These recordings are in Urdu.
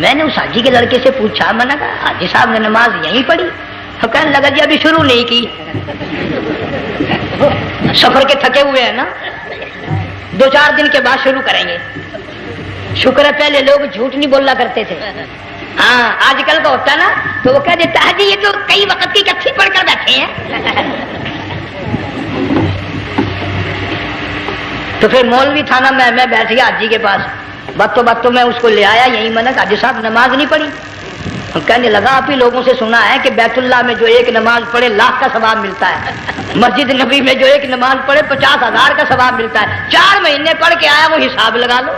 میں نے اس حاجی کے لڑکے سے پوچھا، میں نے کہا حاجی صاحب نے نماز یہیں پڑھی؟ تو کہنے لگا جی ابھی شروع نہیں کی، سفر کے تھکے ہوئے ہیں نا، 2-4 دن کے بعد شروع کریں گے۔ شکر ہے پہلے لوگ جھوٹ نہیں بولا کرتے تھے، ہاں آج کل کا ہوتا نا تو وہ کہہ دیتا ہے جی یہ تو کئی وقت کی کچھی پڑھ کر بیٹھے ہیں۔ تو پھر مولوی تھا نا، میں بیٹھ گیا حاجی کے پاس، باتوں میں اس کو لے آیا، یہی میں نے کہا حاجی صاحب نماز نہیں پڑھی؟ کہنے لگا آپ ہی لوگوں سے سنا ہے کہ بیت اللہ میں جو ایک نماز پڑھے 1,00,000 کا ثواب ملتا ہے، مسجد نبی میں جو ایک نماز پڑھے 50,000 کا ثواب ملتا ہے، 4 مہینے پڑھ کے آیا، وہ حساب لگا لو۔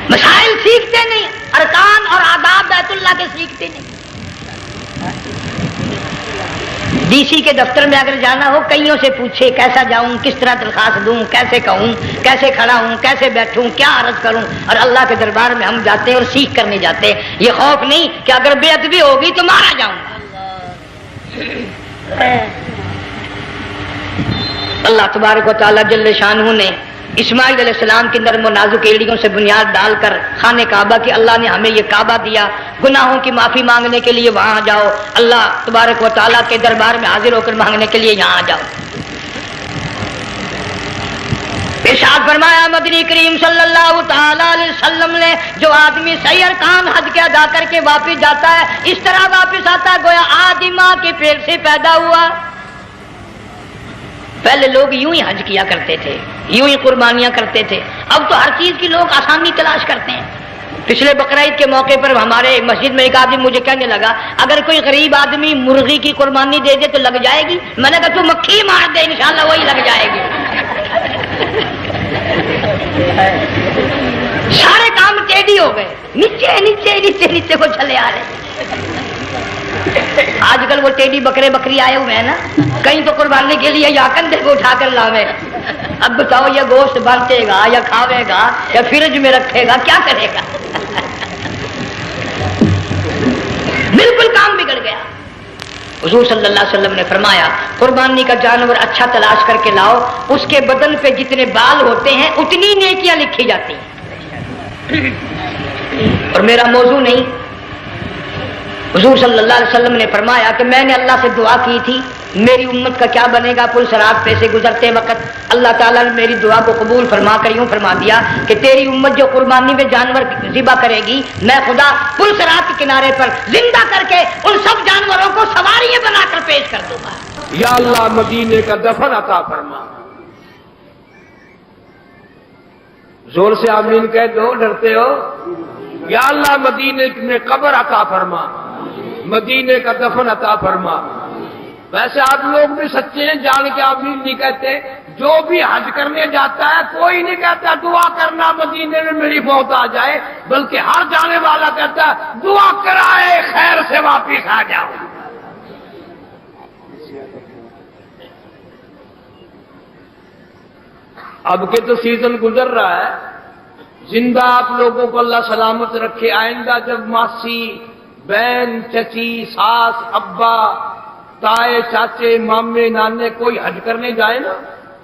مسائل سیکھتے نہیں، ارکان اور آداب بیت اللہ کے سیکھتے نہیں۔ ڈی سی کے دفتر میں اگر جانا ہو کئیوں سے پوچھے کیسا جاؤں، کس طرح درخواست دوں، کیسے کہوں، کیسے کھڑا ہوں، کیسے بیٹھوں، کیا عرض کروں، اور اللہ کے دربار میں ہم جاتے ہیں اور سیکھ کرنے جاتے ہیں، یہ خوف نہیں کہ اگر بے ادبی ہوگی تو مارا جاؤں گا۔ اللہ تبارک و تعالیٰ جل شانہ نے اسماعیل علیہ السلام کی نرم و نازک ایڑیوں سے بنیاد ڈال کر خانہ کعبہ کی اللہ نے ہمیں یہ کعبہ دیا، گناہوں کی معافی مانگنے کے لیے وہاں جاؤ، اللہ تبارک و تعالیٰ کے دربار میں حاضر ہو کر مانگنے کے لیے یہاں جاؤ۔ ارشاد فرمایا مدنی کریم صلی اللہ تعالی علیہ وسلم نے، جو آدمی صحیح ارکان حج کے ادا کر کے واپس جاتا ہے اس طرح واپس آتا ہے گویا آدھی ماں کے پیٹ سے پیدا ہوا۔ پہلے لوگ یوں ہی حج کیا کرتے تھے، یوں ہی قربانیاں کرتے تھے، اب تو ہر چیز کی لوگ آسانی تلاش کرتے ہیں۔ پچھلے بقرعید کے موقع پر ہمارے مسجد میں ایک آدمی مجھے کہنے لگا اگر کوئی غریب آدمی مرغی کی قربانی دے دے تو لگ جائے گی؟ میں نے کہا تو مکھی مار دے انشاءاللہ وہی لگ جائے گی۔ سارے کام ٹیڑھی ہو گئے، نیچے نیچے نیچے نیچے کو چلے آ رہے۔ آج کل وہ ٹیڑھی بکرے بکری آئے ہوئے ہیں نا، کہیں تو قربانی کے لیے یا کندھے کو اٹھا کر لاوے۔ اب بتاؤ یہ گوشت بانٹے گا یا کھاوے گا یا فریج میں رکھے گا، کیا کرے گا؟ بالکل کام بگڑ گیا۔ حضور صلی اللہ علیہ وسلم نے فرمایا قربانی کا جانور اچھا تلاش کر کے لاؤ، اس کے بدن پہ جتنے بال ہوتے ہیں اتنی نیکیاں لکھی جاتی ہیں۔ اور میرا موضوع نہیں، حضور صلی اللہ علیہ وسلم نے فرمایا کہ میں نے اللہ سے دعا کی تھی میری امت کا کیا بنے گا، پل صراط پہ سے گزرتے وقت اللہ تعالیٰ نے میری دعا کو قبول فرما کر یوں فرما دیا کہ تیری امت جو قربانی میں جانور ذبح کرے گی میں خدا پل صراط کے کنارے پر زندہ کر کے ان سب جانوروں کو سواریاں بنا کر پیش کر دوں گا۔ یا اللہ مدینے کا دفن عطا فرما۔ زور سے آمین کہہ دو، ڈرتے ہو؟ یا اللہ مدینے میں قبر عطا فرما، مدینے کا دفن عطا فرما۔ ویسے آپ لوگ بھی سچے ہیں، جان کے آمین نہیں کہتے۔ جو بھی حج کرنے جاتا ہے کوئی نہیں کہتا دعا کرنا مدینے میں میری موت آ جائے، بلکہ ہر جانے والا کہتا ہے دعا کرائے خیر سے واپس آ جاؤ۔ اب کے تو سیزن گزر رہا ہے، زندہ آپ لوگوں کو اللہ سلامت رکھے۔ آئندہ جب ماسی، بہن، چچی، ساس، ابا، تائے، چاچے، مامے، نانے کوئی حج کرنے جائے نا،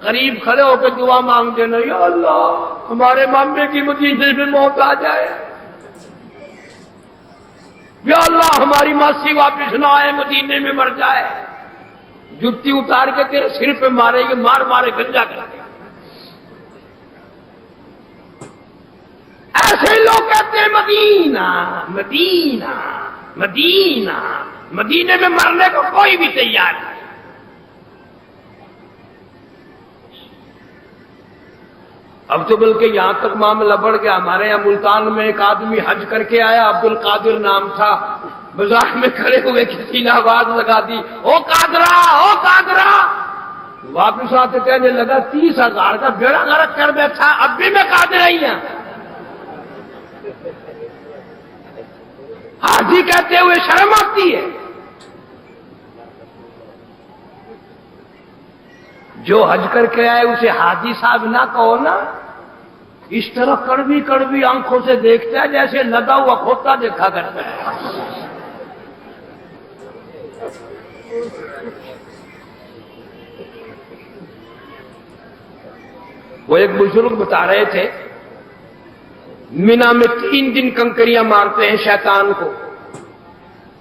قریب کھڑے ہو کے دعا مانگ دینا یا اللہ ہمارے مامے کی مدینے میں موت آ جائے، یا اللہ ہماری ماسی واپس نہ آئے مدینے میں مر جائے، جتی اتار کے تیرے سر پہ مارے گے، مار مارے گنجا کر کے۔ ایسے لوگ کہتے ہیں مدینہ مدینہ مدینہ، مدینے میں مرنے کو کوئی بھی تیار نہیں۔ اب تو بلکہ یہاں تک معاملہ بڑھ گیا، ہمارے یہاں ملتان میں ایک آدمی حج کر کے آیا، عبد القادر نام تھا، بازار میں کھڑے ہوئے کسی نے آواز لگا دی او قادرا او قادرا، واپس آتے کہنے لگا 30,000 کا بیڑا غرق کر بیٹھا، اب بھی میں قادر ہی ہوں۔ حاجی کہتے ہوئے شرم آتی ہے؟ جو حج کر کے آئے اسے حاجی صاحب نہ کہو نا، اس طرح کڑوی کڑوی آنکھوں سے دیکھتا ہے جیسے لدا ہوا کھوتا دیکھا کرتا ہے۔ وہ ایک بزرگ بتا رہے تھے مینا میں 3 دن کنکریاں مارتے ہیں شیطان کو.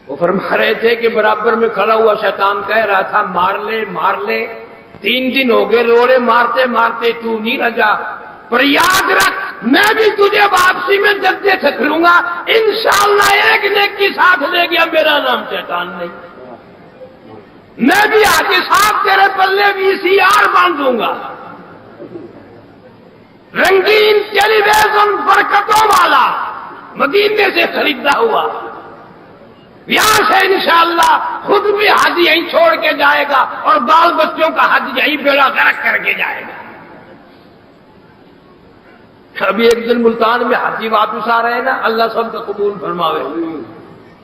وہ فرما رہے تھے کہ برابر میں کھڑا ہوا شیطان کہہ رہا تھا مار لے 3 دن ہو گئے روڑے مارتے مارتے تو نہیں رجا, پر یاد رکھ میں بھی تجھے واپسی میں جدے سے کروں گا انشاءاللہ. ایک نیکی ساتھ لے گیا میرا نام شیطان نہیں, میں بھی آگے صاحب تیرے پلے VCR باندھوں گا, رنگین ٹیلی ویژن برکتوں والا مدینے سے خریدا ہوا, یہاں سے انشاءاللہ خود بھی حج یہیں چھوڑ کے جائے گا اور بال بچوں کا حج یہیں بیڑا غرق کر کے جائے گا. ابھی ایک دن ملتان میں حاجی واپس آ رہے ہیں نا, اللہ سب کا قبول فرماوے.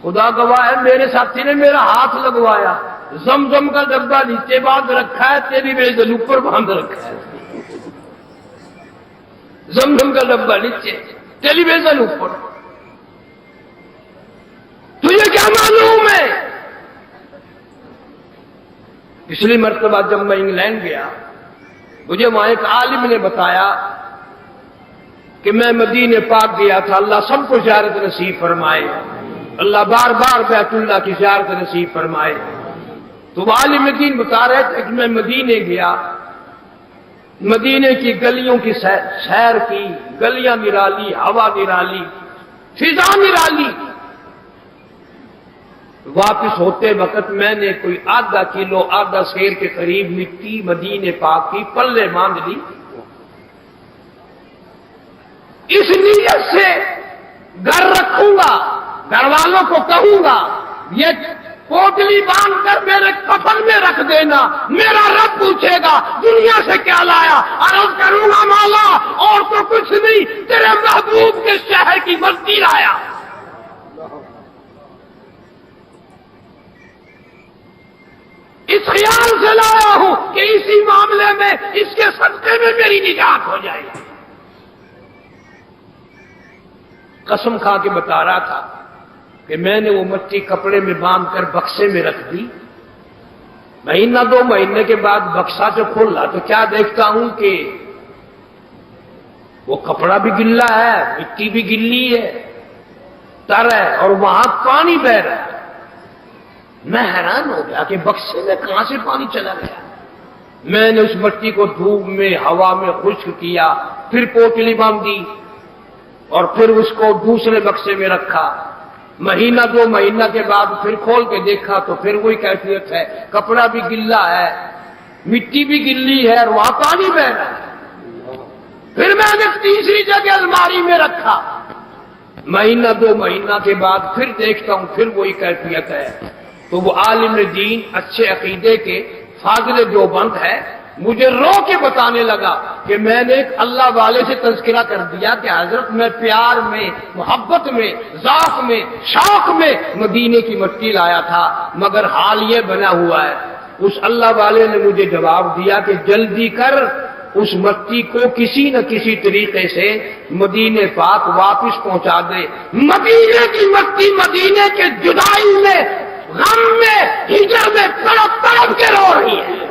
خدا گواہ ہے میرے ساتھی نے میرا ہاتھ لگوایا, زمزم کا ڈبہ نیچے باندھ رکھا ہے, ٹیلی ویژن اوپر باندھ رکھا ہے. زمزم کا ڈبہ نیچے, ٹیلی ویژن اوپر. تجھے کیا معلوم ہے؟ پچھلی مرتبہ جب میں انگلینڈ گیا مجھے وہاں ایک عالم نے بتایا کہ میں مدینے پاک گیا تھا, اللہ سب کو زیارت نصیب فرمائے, اللہ بار بار بیت اللہ کی زیارت نصیب فرمائے. تو عالم دین بتا رہے تھے کہ میں مدینے گیا, مدینے کی گلیوں کی سیر کی, گلیاں نرالی, ہوا نرالی, فضا نرالی. واپس ہوتے وقت میں نے کوئی آدھا کلو آدھا سیر کے قریب مٹی مدینے پاک کی پلے باندھ لی, اس نیت سے گھر رکھوں گا, گھر والوں کو کہوں گا یہ پوٹلی باندھ کر میرے کفن میں رکھ دینا, میرا رب پوچھے گا دنیا سے کیا لایا, عرض کروں گا مولا اور تو کچھ نہیں, تیرے محبوب کے شہر کی بستی لایا. اس خیال سے لایا ہوں کہ اسی معاملے میں اس کے صدقے میں میری نجات ہو جائے گی. قسم کھا کے بتا رہا تھا کہ میں نے وہ مٹی کپڑے میں باندھ کر بکسے میں رکھ دی. مہینہ 2 مہینے کے بعد بکسا جو کھولا تو کیا دیکھتا ہوں کہ وہ کپڑا بھی گلا ہے, مٹی بھی گلی ہے, تر ہے, اور وہاں پانی بہ رہا ہے. میں حیران ہو گیا کہ بکسے میں کہاں سے پانی چلا گیا. میں نے اس مٹی کو دھوپ میں ہوا میں خشک کیا, پھر پوٹلی باندھی اور پھر اس کو دوسرے بکسے میں رکھا. مہینہ 2 مہینہ کے بعد پھر کھول کے دیکھا تو پھر وہی کیفیت ہے, کپڑا بھی گلا ہے, مٹی بھی گلی ہے اور وہاں پانی بہ رہا ہے. پھر میں نے تیسری جگہ الماری میں رکھا, مہینہ 2 مہینہ کے بعد پھر دیکھتا ہوں پھر وہی کیفیت ہے. تو وہ عالم دین اچھے عقیدے کے فاضل دیوبند ہے, مجھے رو کے بتانے لگا کہ میں نے ایک اللہ والے سے تذکرہ کر دیا کہ حضرت میں پیار میں, محبت میں, ذوق میں, شوق میں مدینے کی مٹی لایا تھا, مگر حال یہ بنا ہوا ہے. اس اللہ والے نے مجھے جواب دیا کہ جلدی کر اس مٹی کو کسی نہ کسی طریقے سے مدینے پاک واپس پہنچا دے. مدینے کی مٹی مدینے کے جدائی میں, غم میں, ہجر میں تڑپ تڑپ کے رو رہی ہے.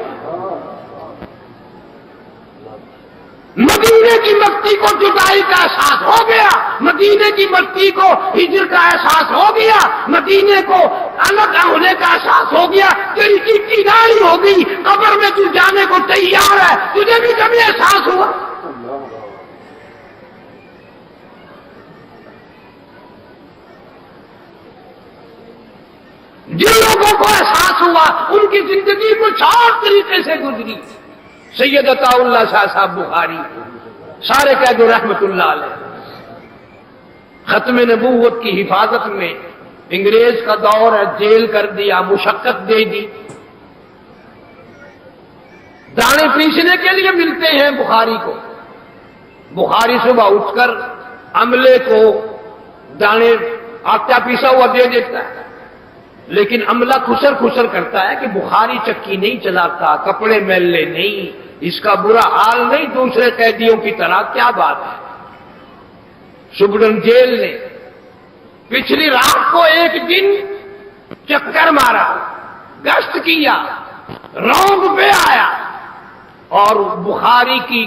مدینے کی مٹی کو جدائی کا احساس ہو گیا, مدینے کی مٹی کو ہجر کا احساس ہو گیا, مدینے کو الگ ہونے کا احساس ہو گیا. تیری چیٹی داری ہو گئی, قبر میں تو جانے کو تیار ہے, تجھے بھی کبھی احساس ہوا؟ جن لوگوں کو احساس ہوا ان کی زندگی کچھ اور طریقے سے گزری. سید عطا اللہ شاہ صاحب بخاری سارے کہہ دو رحمت اللہ علیہ, ختم نبوت کی حفاظت میں انگریز کا دور ہے, جیل کر دیا, مشقت دے دی. دانے پیسنے کے لیے ملتے ہیں بخاری کو. بخاری صبح اٹھ کر عملے کو دانے آٹا پیسا ہوا دے دیتا ہے, لیکن عملہ خسر خسر کرتا ہے کہ بخاری چکی نہیں چلاتا, کپڑے میلے نہیں, اس کا برا حال نہیں دوسرے قیدیوں کی طرح. کیا بات ہے. سبرن جیل نے پچھلی رات کو ایک دن چکر مارا, گشت کیا, رونگ پہ آیا اور بخاری کی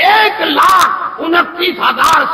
1,29,000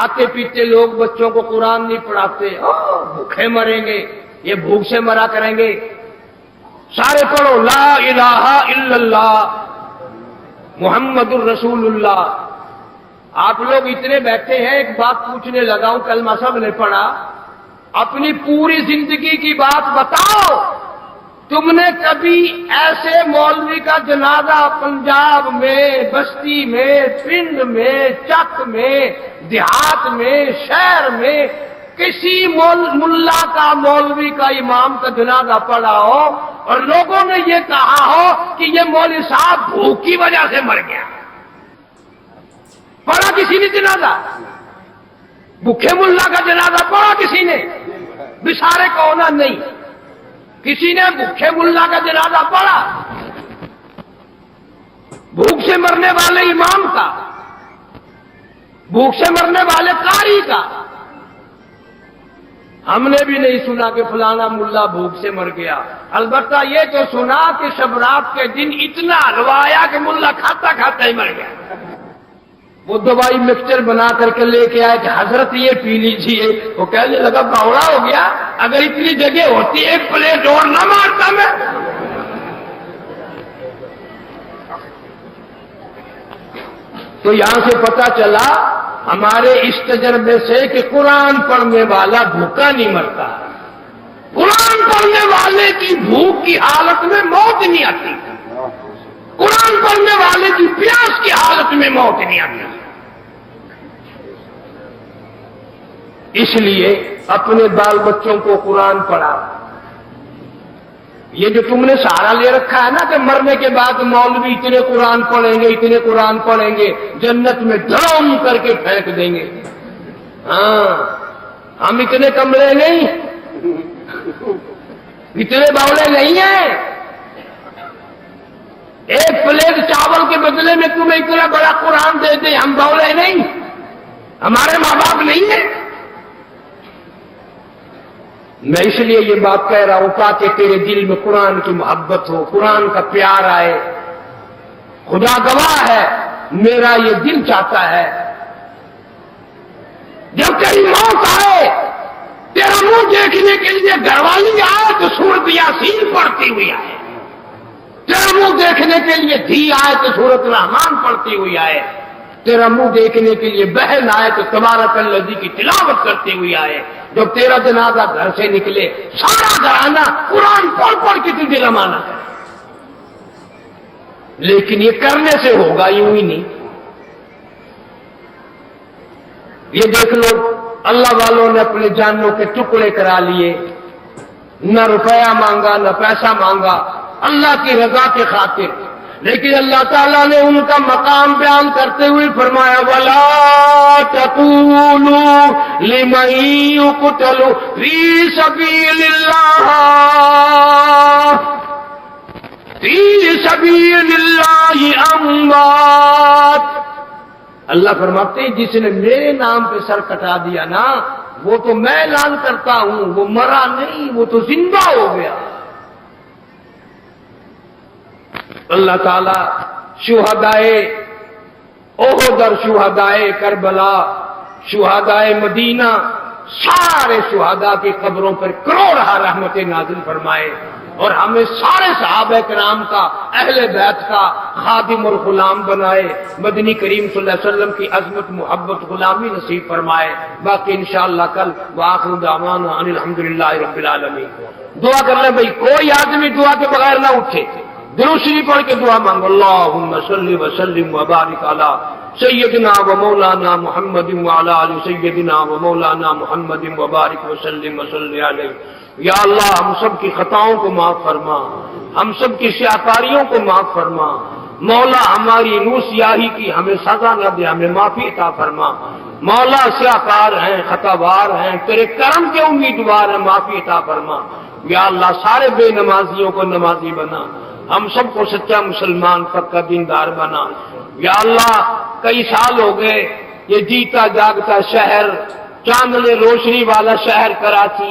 کھاتے پیتے لوگ بچوں کو قرآن نہیں پڑھاتے، بھوکے مریں گے، یہ بھوک سے مرا کریں گے۔ سارے پڑھو لا الہ الا اللہ محمد الرسول اللہ۔ آپ لوگ اتنے بیٹھے ہیں، ایک بات پوچھنے لگا ہوں، کلمہ سب نے پڑھا، اپنی پوری زندگی کی بات بتاؤ، تم نے کبھی ایسے مولوی کا جنازہ پنجاب میں، بستی میں، پنڈ میں، چک میں، دیہات میں، شہر میں کسی ملا کا، مولوی کا، امام کا جنازہ پڑھا ہو اور لوگوں نے یہ کہا ہو کہ یہ مولوی صاحب بھوک کی وجہ سے مر گیا؟ پڑھا کسی نے جنازہ؟ بھوکے ملا کا جنازہ پڑھا کسی نے؟ بشارے کو ہونا نہیں، کسی نے بھوکے ملا کا جنازہ پڑھا؟ بھوک سے مرنے والے امام کا، بھوک سے مرنے والے قاری کا ہم نے بھی نہیں سنا کہ فلانا ملا بھوک سے مر گیا۔ البتہ یہ تو سنا کہ شبرات کے دن اتنا روایا کہ ملا کھاتا کھاتا ہی مر گیا۔ وہ دوائی مکسچر بنا کر کے لے کے آئے کہ حضرت یہ پی لیجیے، وہ کہنے لگا باوڑا ہو گیا، اگر اتنی جگہ ہوتی ایک پلیٹ اور نہ مارتا میں۔ تو یہاں سے پتا چلا ہمارے اس تجربے سے کہ قرآن پڑھنے والا بھوکا نہیں مرتا، قرآن پڑھنے والے کی بھوک کی حالت میں موت نہیں آتی، قرآن پڑھنے والے کی پیاس کی حالت میں موت نہیں آتی۔ اس لیے اپنے بال بچوں کو قرآن پڑھا۔ یہ جو تم نے سہارا لے رکھا ہے نا کہ مرنے کے بعد مولوی اتنے قرآن پڑھیں گے، اتنے قرآن پڑھیں گے، جنت میں دھڑام کر کے پھینک دیں گے۔ ہاں، ہم اتنے کملے نہیں، اتنے باولے نہیں ہیں۔ ایک پلیٹ چاول کے بدلے میں تمہیں اتنا بڑا قرآن دے دیں، ہم باولے نہیں، ہمارے ماں باپ نہیں ہیں۔ میں اس لیے یہ بات کہہ رہا ہوں تاکہ تیرے دل میں قرآن کی محبت ہو، قرآن کا پیار آئے۔ خدا گواہ ہے، میرا یہ دل چاہتا ہے جب تیری موت آئے، تیرا منہ دیکھنے کے لیے گھر والی آئے تو سورت یاسین پڑھتی ہوئی آئے، تیرا منہ دیکھنے کے لیے دھی آئے تو سورت رحمان پڑھتی ہوئی آئے، تیرا منہ دیکھنے کے لیے بہن آئے تو تبارک الذی کی تلاوت کرتے ہوئے آئے۔ جب تیرا جنازہ گھر سے نکلے سارا گھرانہ قرآن پڑھ پڑھ کے تجھے روانہ کرے، لیکن یہ کرنے سے ہوگا، یوں ہی نہیں۔ یہ دیکھ لو، اللہ والوں نے اپنے جانوں کے ٹکڑے کرا لیے، نہ روپیہ مانگا نہ پیسہ مانگا، اللہ کی رضا کے خاطر، لیکن اللہ تعالیٰ نے ان کا مقام بیان کرتے ہوئے فرمایا وَلَا تَقُولُوا لِمَن يُقْتَلُ فِي سَبِيلِ اللَّهِ أَمْوَاتٌ۔ اللہ فرماتے ہیں جس نے میرے نام پہ سر کٹا دیا نا، وہ تو میں اعلان کرتا ہوں وہ مرا نہیں، وہ تو زندہ ہو گیا۔ اللہ تعالیٰ شہدائے احد اور شہدائے کربلا، شہدائے مدینہ، سارے شہداء کی قبروں پر کروڑہ رحمتیں نازل فرمائے، اور ہمیں سارے صحابہ کرام کا، اہل بیت کا خادم اور غلام بنائے، مدنی کریم صلی اللہ علیہ وسلم کی عظمت، محبت، غلامی نصیب فرمائے۔ باقی انشاءاللہ کل وآخر دعوانا ان الحمدللہ رب العالمین۔ دعا کر لیں بھائی، کوئی آدمی دعا کے بغیر نہ اٹھے، درود شریف پڑھ کے دعا مانگو۔ اللہم صلی وسلم وبارک علی سیدنا و مولانا محمد وعلی آل سیدنا و مولانا محمد وبارک وسلم وصلی علیہ۔ یا اللہ ہم سب کی خطاؤں کو معاف فرما، ہم سب کی سیاکاریوں کو معاف فرما، مولا ہماری نور سیاہی کی ہمیں سزا نہ دے، ہمیں معافی عطا فرما۔ مولا سیاکار ہیں، خطاوار ہیں، تیرے کرم کے امیدوار ہیں، معافی عطا فرما۔ یا اللہ سارے بے نمازیوں کو نمازی بنا، ہم سب کو سچا مسلمان، پکا دیندار بنا۔ یا اللہ کئی سال ہو گئے یہ جیتا جاگتا شہر، چاندنے روشنی والا شہر کراچی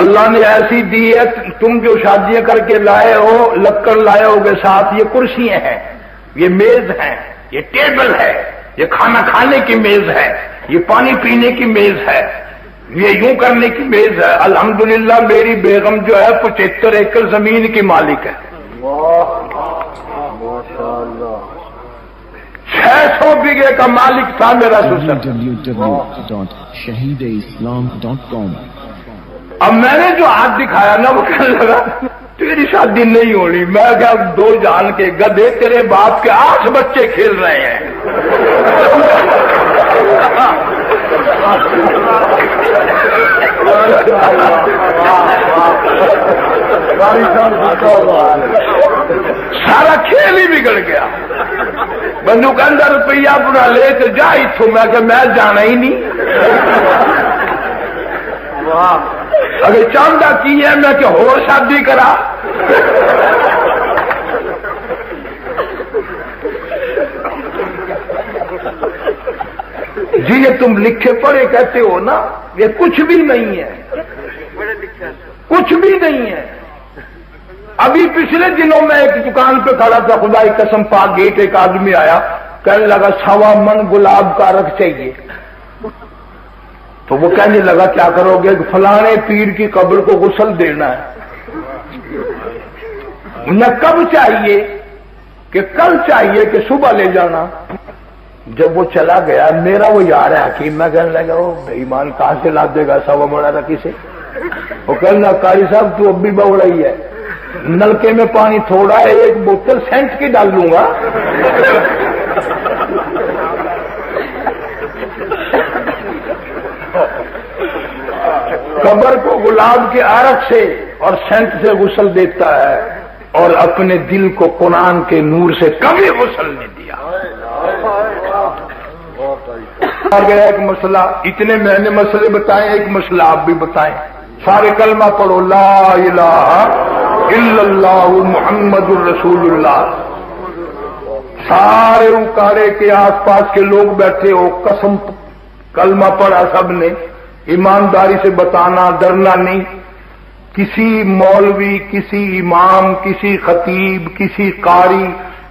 اللہ نے ایسی دی ہے، تم جو شادیاں کر کے لائے ہو، لکڑ لائے ہو گے ساتھ، یہ کرسیاں ہیں، یہ میز ہیں، یہ ٹیبل ہے، یہ کھانا کھانے کی میز ہے، یہ پانی پینے کی میز ہے، یہ یوں کرنے کی میز ہے۔ الحمدللہ میری بیگم جو ہے 75 ایکڑ زمین کی مالک ہے، 600 بیگھے کا مالک تھا میرا سسر۔ www.shahideislam.com اب میں نے جو ہاتھ دکھایا نا وہ کہنے لگا تیری شادی نہیں ہونی۔ میں کہا دو جان کے گدھے، تیرے باپ کے 8 بچے کھیل رہے ہیں۔ سارا کھیل ہی بگڑ گیا۔ بندو کے اندر روپیہ اپنا لے کے جا اتوں، میں کہ میں جانا ہی نہیں۔ اگر چاندہ کی ہے میں کہ ہو شادی کرا۔ جی یہ تم لکھے پڑھے کہتے ہو نا، یہ کچھ بھی نہیں ہے، کچھ بھی نہیں ہے۔ ابھی پچھلے دنوں میں ایک دکان پہ کھڑا تھا، خدا کی قسم پاک گیٹ ایک آدمی آیا، کہنے لگا 1.25 من گلاب کا رکھ چاہیے۔ تو وہ کہنے لگا کیا کرو گے؟ فلانے پیر کی قبر کو غسل دینا ہے۔ نہ کب چاہیے کہ کل چاہیے کہ صبح لے جانا۔ جب وہ چلا گیا میرا وہ یار ہے حکیم، میں کہنے لگا وہ بے ایمان کہاں سے لا دے گا 1.25 من رکھی سے؟ وہ کہنے لگا قاری صاحب تو اب بھی بڑھ رہی ہے، نلکے میں پانی تھوڑا ہے، 1 بوتل سینٹ کی ڈال لوں گا۔ قبر کو گلاب کے عرق سے اور سینٹ سے غسل دیتا ہے، اور اپنے دل کو قرآن کے نور سے کبھی غسل نہیں دیا۔ آ گیا ایک مسئلہ، اتنے میں نے مسئلے بتائے، ایک مسئلہ آپ بھی بتائیں۔ سارے کلمہ پڑھو لا الہ الا اللہ محمد الرسول اللہ۔ سارے اکارے کے آس پاس کے لوگ بیٹھے ہو، قسم کلمہ پڑھا سب نے، ایمانداری سے بتانا، ڈرنا نہیں۔ کسی مولوی، کسی امام، کسی خطیب، کسی قاری،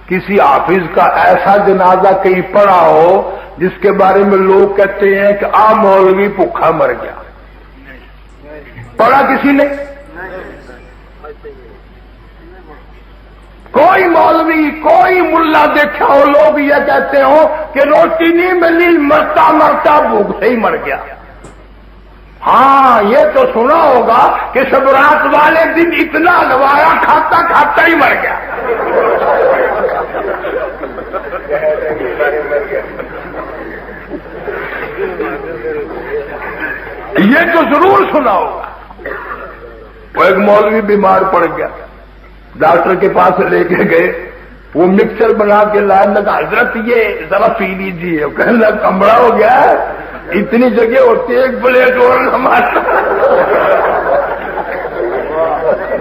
کسی حافظ کا ایسا جنازہ کہیں پڑا ہو جس کے بارے میں لوگ کہتے ہیں کہ مولوی بھوکا مر گیا، پڑھا کسی نے؟ کوئی مولوی، کوئی ملا دیکھا ہو لوگ یہ کہتے ہو کہ روٹی نہیں ملی، مرتا مرتا بھوک سے ہی مر گیا؟ ہاں یہ تو سنا ہوگا کہ شبرات والے دن اتنا لوایا کھاتا کھاتا ہی مر گیا۔ یہ تو ضرور سنا ہوگا۔ وہ ایک مولوی بیمار پڑ گیا، ڈاکٹر کے پاس لے کے گئے، وہ مکسر بنا کے لائے، لگا حضرت یہ ذرا پی لیجیے۔ کہنے لگا کمڑا ہو گیا ہے، اتنی جگہ ہوتی ہے، 1 پلیٹ اور ہمارا۔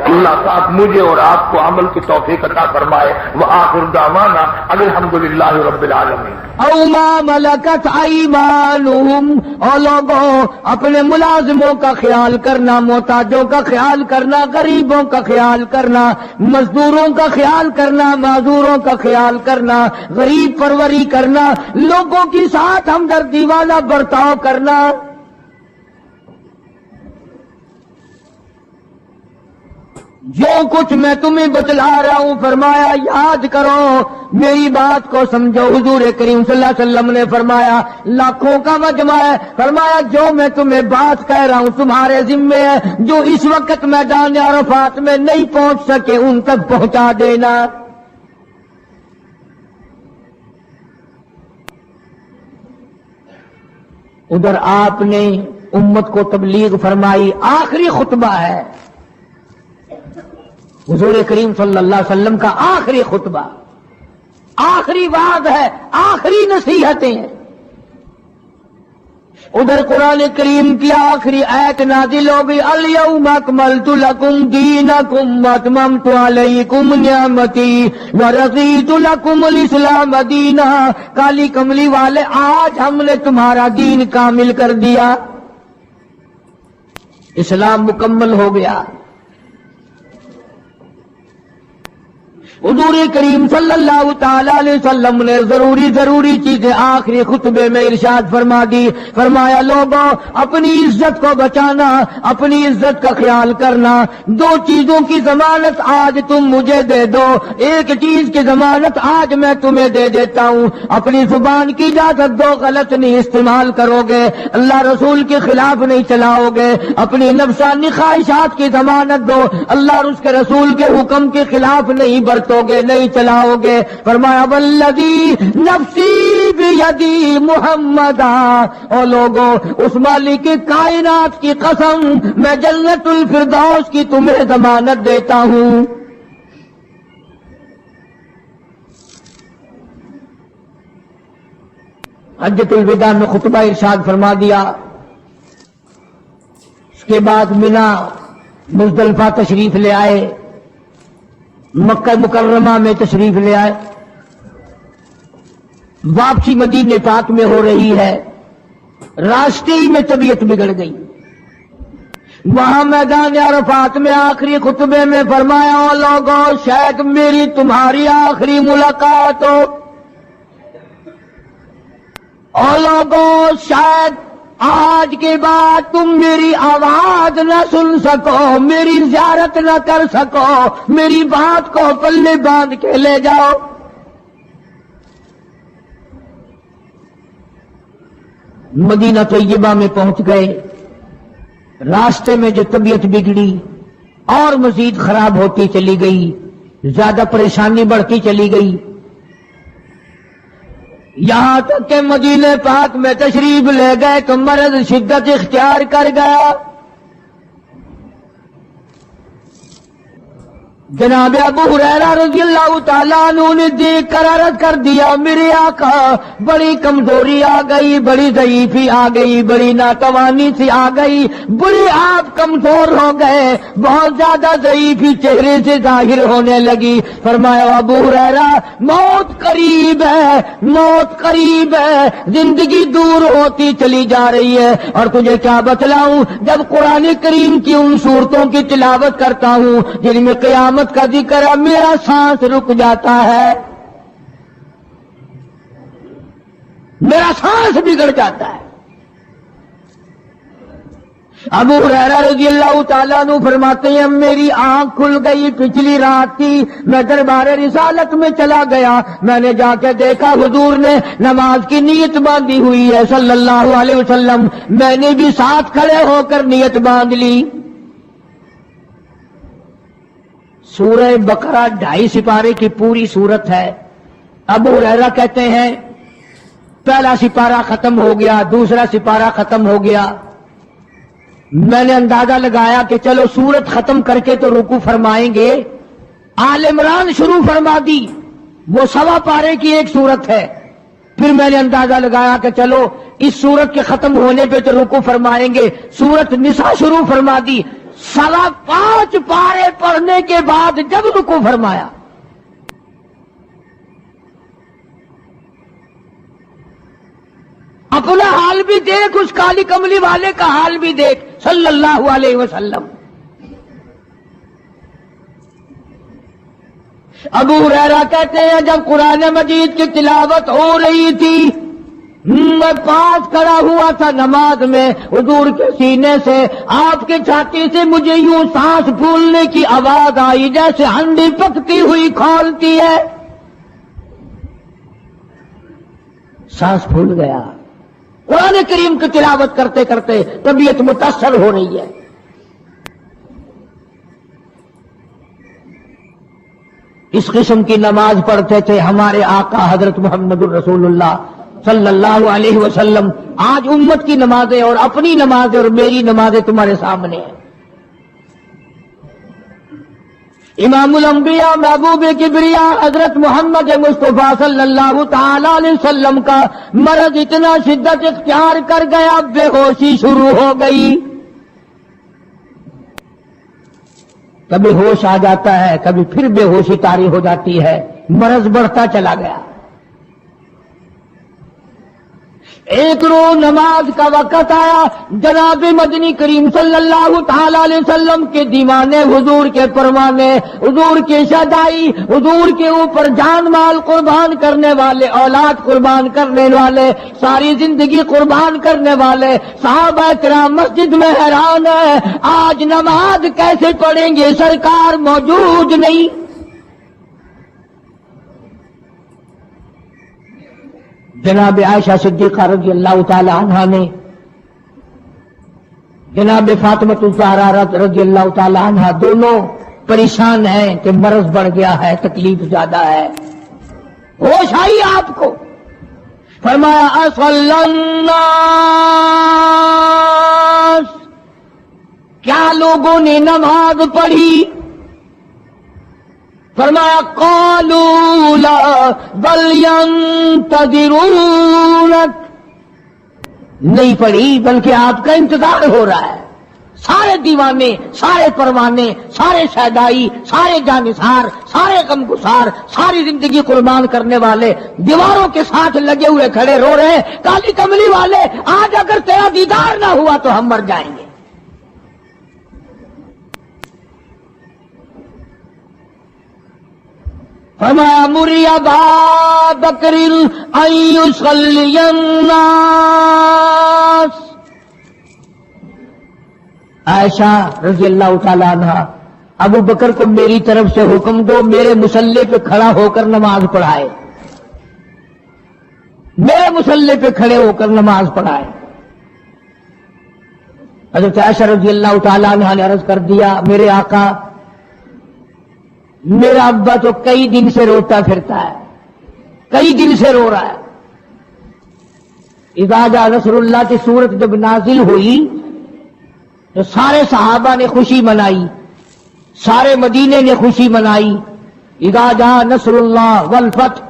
اللہ پاک مجھے اور آپ کو عمل کی توفیق عطا فرمائے۔ وآخر دعوانا الحمدللہ رب العالمین۔ او ما ملکت ایمانہم، اور لوگوں اپنے ملازموں کا خیال کرنا، محتاجوں کا خیال کرنا، غریبوں کا خیال کرنا، مزدوروں کا خیال کرنا، معذوروں کا خیال کرنا، غریب پروری کرنا، لوگوں کے ساتھ ہمدردی والا برتاؤ کرنا۔ جو کچھ میں تمہیں بتلا رہا ہوں فرمایا یاد کرو، میری بات کو سمجھو۔ حضور کریم صلی اللہ علیہ وسلم نے فرمایا لاکھوں کا مجمع ہے، فرمایا جو میں تمہیں بات کہہ رہا ہوں تمہارے ذمے ہے، جو اس وقت میدان عرفات میں نہیں پہنچ سکے ان تک پہنچا دینا۔ ادھر آپ نے امت کو تبلیغ فرمائی، آخری خطبہ ہے حضور کریم صلی اللہ علیہ وسلم کا، آخری خطبہ، آخری وعد ہے، آخری نصیحتیں ہیں۔ ادھر قرآن کریم کی آخری آیت نازل ہو گئی، الیوم اکملت لکم دینکم واتممت علیکم نعمتی ورضیت لکم الاسلام دینا۔ کالی کملی والے، آج ہم نے تمہارا دین کامل کر دیا۔ اسلام مکمل ہو گیا. حضور کریم صلی اللہ تعالی علیہ وسلم نے ضروری چیزیں آخری خطبے میں ارشاد فرما دی. فرمایا لوگوں اپنی عزت کو بچانا, اپنی عزت کا خیال کرنا. دو چیزوں کی ضمانت آج تم مجھے دے دو. ایک چیز کی ضمانت آج میں تمہیں دے دیتا ہوں, اپنی زبان کی اجازت دو, غلط نہیں استعمال کرو گے, اللہ رسول کے خلاف نہیں چلاؤ گے. اپنی نفسانی خواہشات کی ضمانت دو, اللہ اور اس کے رسول کے حکم کے خلاف نہیں برتو گے, نہیں چلاؤ گے. فرمایا والذی نفسی بیدی محمدا, اور لوگوں اس مالک کائنات کی قسم میں جنت الفردوس کی تمہیں ضمانت دیتا ہوں. حجۃ الوداع میں خطبہ ارشاد فرما دیا. اس کے بعد منا مزدلفہ تشریف لے آئے, مکہ مکرمہ میں تشریف لے آئے. واپسی مدینہ پاک میں ہو رہی ہے, راستے ہی میں طبیعت بگڑ گئی. وہاں میدان عرفات میں آخری خطبے میں فرمایا او لوگوں شاید میری تمہاری آخری ملاقات ہو. او لوگوں شاید آج کے بعد تم میری آواز نہ سن سکو, میری زیارت نہ کر سکو, میری بات کو پلے باندھ کے لے جاؤ. مدینہ طیبہ میں پہنچ گئے. راستے میں جو طبیعت بگڑی اور مزید خراب ہوتی چلی گئی, زیادہ پریشانی بڑھتی چلی گئی, یہاں تک کہ مدینہ پاک میں تشریف لے گئے تو مرض شدت اختیار کر گیا. جناب ابو ہریرہ رضی اللہ تعالیٰ عنہ نے دیکھ کر عرض کر دیا میرے آقا بڑی کمزوری آ گئی, بڑی ضعیفی آ گئی, بڑی ناتوانی سی آ گئی, بڑی آپ کمزور ہو گئے, بہت زیادہ ضعیفی چہرے سے ظاہر ہونے لگی. فرمایا ابو ہریرہ موت قریب ہے, موت قریب ہے, زندگی دور ہوتی چلی جا رہی ہے. اور تجھے کیا بتلاؤں, جب قرآن کریم کی ان صورتوں کی تلاوت کرتا ہوں جن میں قیامت کا ذکر ہے, میرا سانس رک جاتا ہے, میرا سانس بگڑ جاتا ہے. ابو ہریرہ رضی اللہ تعالیٰ عنہ فرماتے ہیں میری آنکھ کھل گئی, پچھلی رات تھی, میں دربار رسالت میں چلا گیا, میں نے جا کے دیکھا حضور نے نماز کی نیت باندھی ہوئی ہے صلی اللہ علیہ وسلم. میں نے بھی ساتھ کھڑے ہو کر نیت باندھ لی. سورہ بقرہ 2.5 سپارے کی پوری سورت ہے. ابو ہریرہ کہتے ہیں پہلا سپارہ ختم ہو گیا, دوسرا سپارہ ختم ہو گیا. میں نے اندازہ لگایا کہ چلو سورت ختم کر کے تو رکوع فرمائیں گے. آل عمران شروع فرما دی, وہ 1.25 پارے کی ایک سورت ہے. پھر میں نے اندازہ لگایا کہ چلو اس سورت کے ختم ہونے پہ تو رکوع فرمائیں گے. سورت نساء شروع فرما دی. 5.25 پارے پڑھنے کے بعد جب رکوع فرمایا اپنا حال بھی دیکھ, اس کالی کملی والے کا حال بھی دیکھ صلی اللہ علیہ وسلم. ابو ہریرہ کہتے ہیں جب قرآن مجید کی تلاوت ہو رہی تھی میں پاس کھڑا ہوا تھا نماز میں, حضور کے سینے سے آپ کے چھاتی سے مجھے یوں سانس پھولنے کی آواز آئی جیسے ہنڈی پکتی ہوئی کھولتی ہے. سانس پھول گیا. قرآن کریم کی تلاوت کرتے کرتے طبیعت متاثر ہو رہی ہے. اس قسم کی نماز پڑھتے تھے ہمارے آقا حضرت محمد الرسول اللہ صلی اللہ علیہ وسلم. آج امت کی نمازیں اور اپنی نمازیں اور میری نمازیں تمہارے سامنے ہیں. امام الانبیاء محبوب کبریا حضرت محمد مصطفیٰ صلی اللہ تعالی علیہ وسلم کا مرض اتنا شدت اختیار کر گیا, بے ہوشی شروع ہو گئی. کبھی ہوش آ جاتا ہے, کبھی پھر بے ہوشی طاری ہو جاتی ہے, مرض بڑھتا چلا گیا. ایک روز نماز کا وقت آیا، جناب مدنی کریم صلی اللہ تعالی علیہ وسلم کے دیوانے، حضور کے پروانے، حضور کے شہدائی، حضور کے اوپر جان مال قربان کرنے والے، اولاد قربان کرنے والے، ساری زندگی قربان کرنے والے صحابہ کرام مسجد میں حیران ہے، آج نماز کیسے پڑھیں گے، سرکار موجود نہیں۔ جناب عائشہ صدیقہ رضی اللہ تعالی عنہا نے جناب فاطمہ الزہرا رضی اللہ تعالی عنہا دونوں پریشان ہیں کہ مرض بڑھ گیا ہے، تکلیف زیادہ ہے، ہوش آئی آپ کو، فرمایا اصلی الناس، کیا لوگوں نے نماز پڑھی؟ فرمایا قالوا لا بل ينتظرونك، نہیں پڑھی بلکہ آپ کا انتظار ہو رہا ہے۔ سارے دیوانے، سارے پروانے، سارے شہدائی، سارے جانثار، سارے غمگسار، ساری زندگی قربان کرنے والے دیواروں کے ساتھ لگے ہوئے کھڑے رو رہے ہیں، کالی کملی والے آج اگر تیرا دیدار نہ ہوا تو ہم مر جائیں گے۔ فرمایا مری ابا بکر ان یصلی الناس، عائشہ رضی اللہ تعالی عنہ، ابو بکر کو میری طرف سے حکم دو میرے مصلی پہ کھڑا ہو کر نماز پڑھائے، میرے مصلی پہ کھڑے ہو کر نماز پڑھائے۔ حضرت عائشہ رضی اللہ تعالی عنہ نے عرض کر دیا، میرے آقا میرا ابا تو کئی دن سے روتا پھرتا ہے، کئی دن سے رو رہا ہے۔ اذا جاء نصر اللہ کی صورت جب نازل ہوئی تو سارے صحابہ نے خوشی منائی، سارے مدینے نے خوشی منائی۔ اذا جاء نصر اللہ والفتح،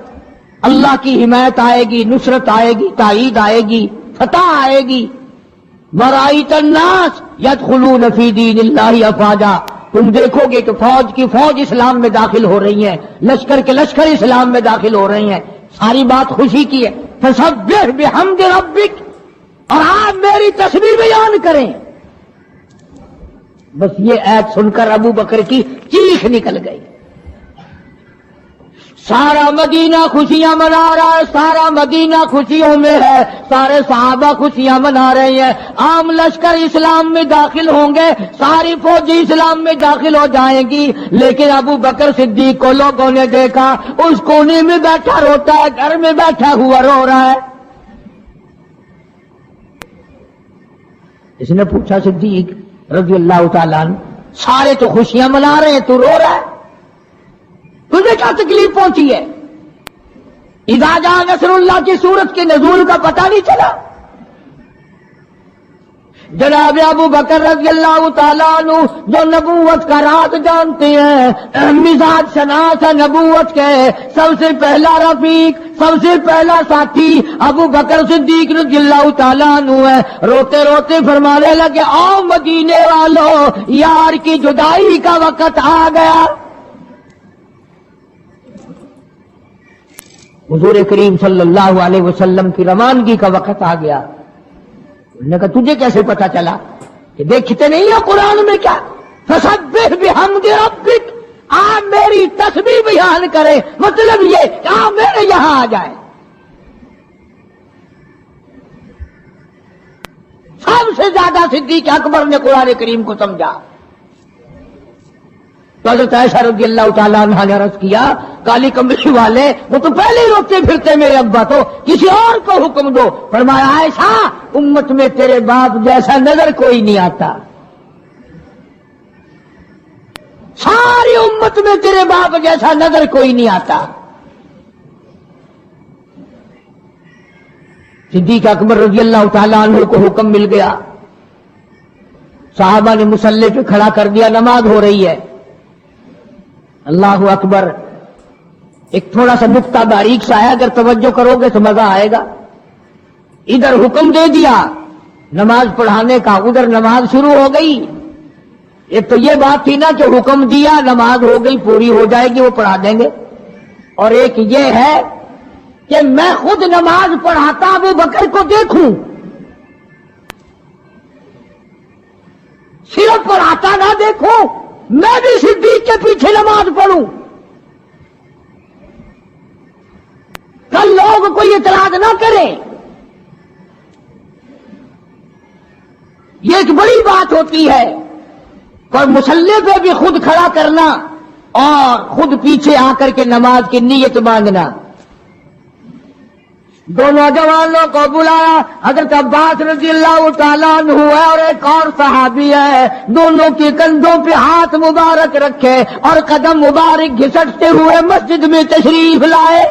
اللہ کی حمایت آئے گی، نصرت آئے گی، تائید آئے گی، فتح آئے گی۔ ورأیت الناس یدخلون فی دین اللہ افواجا، تم دیکھو گے کہ فوج کی فوج اسلام میں داخل ہو رہی ہے، لشکر کے لشکر اسلام میں داخل ہو رہی ہیں، ساری بات خوشی کی ہے۔ فسبح بحمد ربک، اور آپ میری تسبیح بیان کریں۔ بس یہ ایت سن کر ابو بکر کی چیخ نکل گئی۔ سارا مدینہ خوشیاں منا رہا ہے، سارا مدینہ خوشیوں میں ہے، سارے صحابہ خوشیاں منا رہے ہیں، عام لشکر اسلام میں داخل ہوں گے، ساری فوجی اسلام میں داخل ہو جائیں گی، لیکن ابو بکر صدیق کو لوگوں نے دیکھا اس کونے میں بیٹھا روتا ہے، گھر میں بیٹھا ہوا رو رہا ہے۔ اس نے پوچھا صدیق رضی اللہ تعالیٰ عنہ، سارے تو خوشیاں منا رہے ہیں، تو رو رہا ہے، تجھے کیا تکلیف پہنچی ہے؟ اذا جاء نصر اللہ کی صورت کے نزول کا پتہ نہیں چلا؟ جناب ابو بکر رضی اللہ تعالیٰ عنہ جو نبوت کا راز جانتے ہیں، مزاج شناس ہے نبوت کے، سب سے پہلا رفیق، سب سے پہلا ساتھی ابو بکر صدیق رضی اللہ تعالیٰ عنہ ہے۔ روتے روتے فرمانے لگے، آؤ مدینے والوں، یار کی جدائی کا وقت آ گیا۔ حضور کریم صلی اللہ علیہ وسلم کی روانگی کا وقت آ گیا۔ انہوں نے کہا تجھے کیسے پتا چلا؟ کہ دیکھتے نہیں ہو قرآن میں کیا، فسبح بحمد ربک، آپ میری تسبیح بیان کریں، مطلب یہ کہ آپ میرے یہاں آ جائیں۔ سب سے زیادہ صدیق اکبر نے قرآن کریم کو سمجھا۔ تو حضرت عائشہ رضی اللہ تعالیٰ عنہ نے عرض کیا، کالی کمبلی والے وہ تو پہلے ہی روتے پھرتے میرے ابا، تو کسی اور کو حکم دو۔ فرمایا عائشہ امت میں تیرے باپ جیسا نظر کوئی نہیں آتا، ساری امت میں تیرے باپ جیسا نظر کوئی نہیں آتا۔ صدیق اکبر رضی اللہ تعالیٰ عنہ کو حکم مل گیا، صحابہ نے مصلی پہ کھڑا کر دیا، نماز ہو رہی ہے۔ اللہ اکبر، ایک تھوڑا سا نقطہ باریک سا ہے، اگر توجہ کرو گے تو مزہ آئے گا۔ ادھر حکم دے دیا نماز پڑھانے کا، ادھر نماز شروع ہو گئی۔ ایک تو یہ بات تھی نا کہ حکم دیا، نماز ہو گئی، پوری ہو جائے گی، وہ پڑھا دیں گے، اور ایک یہ ہے کہ میں خود نماز پڑھاتا ابو بکر کو دیکھوں، صرف پڑھاتا نہ دیکھوں، میں بھی صدیق کے پیچھے نماز پڑھوں، کل لوگ کوئی اعتراض نہ کریں۔ یہ ایک بڑی بات ہوتی ہے، پر مصلی پہ بھی خود کھڑا کرنا اور خود پیچھے آ کر کے نماز کی نیت مانگنا۔ دو نوجوانوں کو بلایا، حضرت عباس رضی اللہ تعالیٰ عنہ ہے اور ایک اور صحابی ہے، دونوں کے کندھوں پہ ہاتھ مبارک رکھے اور قدم مبارک گھسٹتے ہوئے مسجد میں تشریف لائے۔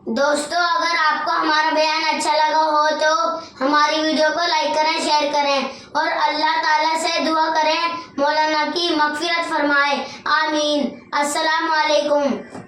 دوستو اگر آپ کو ہمارا بیان اچھا لگا ہو تو ہماری ویڈیو کو لائک کریں، شیئر کریں اور اللہ تعالیٰ سے دعا کریں مولانا کی مغفرت فرمائے، آمین۔ السلام علیکم۔